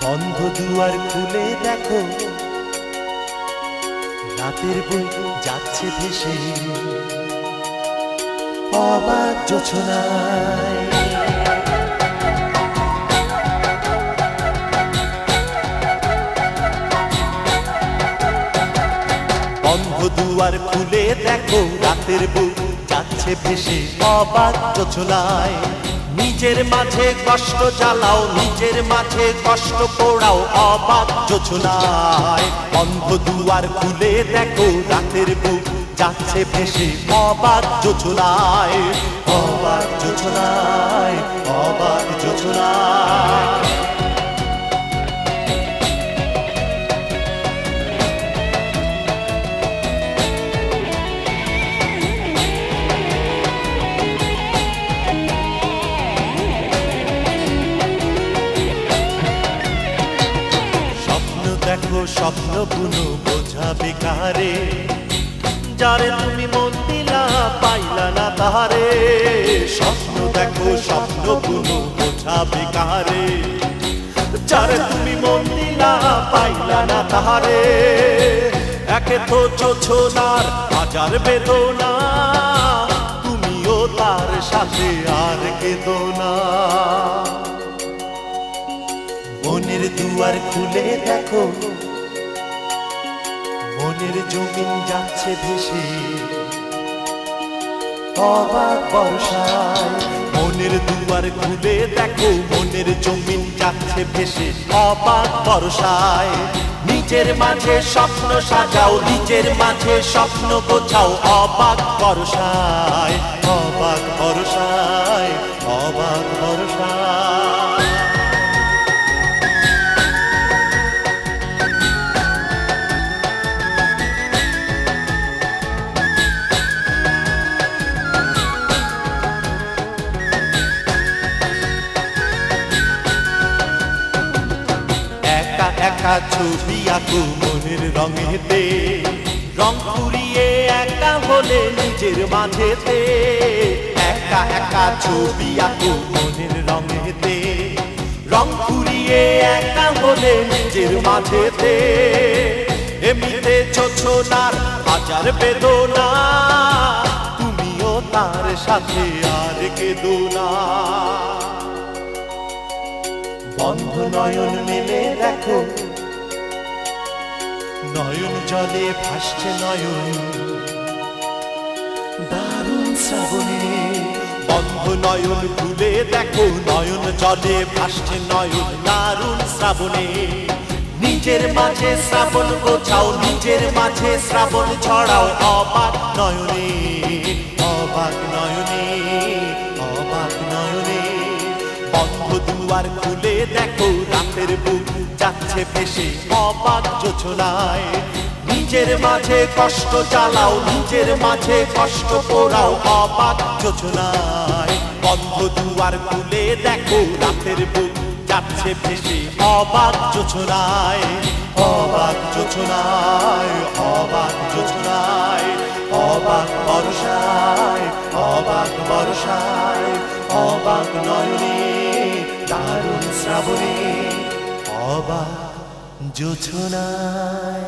বন্ধ দুয়ার খুলে দেখো, রাতের বই যাচ্ছে ভেসে অবাক জোছনায়। বন্ধ দুয়ার খুলে দেখো, রাতের বই যাচ্ছে ভেসে অবাক জোছনায়। নিজের মাঝে কষ্ট জ্বালাও, নিজের মাঝে কষ্ট পোড়াও অবাক জোছনায়। বন্ধ দুয়ার খুলে দেখো, রাতের বুক যাচ্ছে ভেসে অবাক জোছনায়। অবাক জোছনায়, অবাক জোছনায়। দেখো স্বপ্ন বুনো বোঝা বেকারে, যারে তুমি মন দিলা পাইলা না তাহারে। স্বপ্ন দেখো স্বপ্ন বুনো বোঝা বেকারে, যারে তুমি মন দিলা পাইলা না তাহারে। একে তো জোছনার হাজার বেদনা, তুমিও তার সাথে আর কেঁদো না। মনের দুয়ার খুলে দেখো, মনের জমিন যাচ্ছে ভেসে অবাক বর্ষায়। মনের দুয়ার খুলে দেখো, মনের জমিন যাচ্ছে ভেসে অবাক বর্ষায়। নিজের মাঝে স্বপ্ন সাজাও, নিজের মাঝে স্বপ্ন গোছাও অবাক বর্ষায়। অবাক বর্ষায়, অবাক বর্ষায়। একা ছবি আঁকো মনের রঙেতে, রং ফুরিয়ে একা হলে নিজের মাঝেতে। একা একা ছবি আঁকো মনের রঙেতে, রং ফুরিয়ে একা হলে নিজের মাঝেতে। এমনিতে জোছনার হাজার বেদনা, তুমিও তার সাথে আর কেঁদো না। বন্ধ নয়ন মেলে দেখো, নয়ন জলে ভাসছে নয়ন দারুণ শ্রাবণে। বন্ধ নয়ন খুলে দেখো, নয়ন জলে ভাসছে নয়ন দারুণ শ্রাবণে। নিজের মাঝে শ্রাবণ গোছাও, নিজের মাঝে শ্রাবণ ছড়াও অবাক নয়নে। অবাক নয়নে, অবাক নয়নে। বন্ধ দুয়ার খুলে দেখো, রাতের বুক যাচ্ছে ভেসে অবাক জোছনায়। নিজের মাঝে কষ্ট জ্বালাও, নিজের মাঝে কষ্ট পোড়াও অবাক জোছনায়। বন্ধ দুয়ার খুলে দেখো, রাতের বুক যাচ্ছে ভেসে অবাক জোছনায়। অবাক জোছনায়, অবাক জোছনায়। অবাক বর্ষায়, অবাক বর্ষায়। অবাক নয়নে, দারুণ শ্রাবণে অবাক জোছনায়।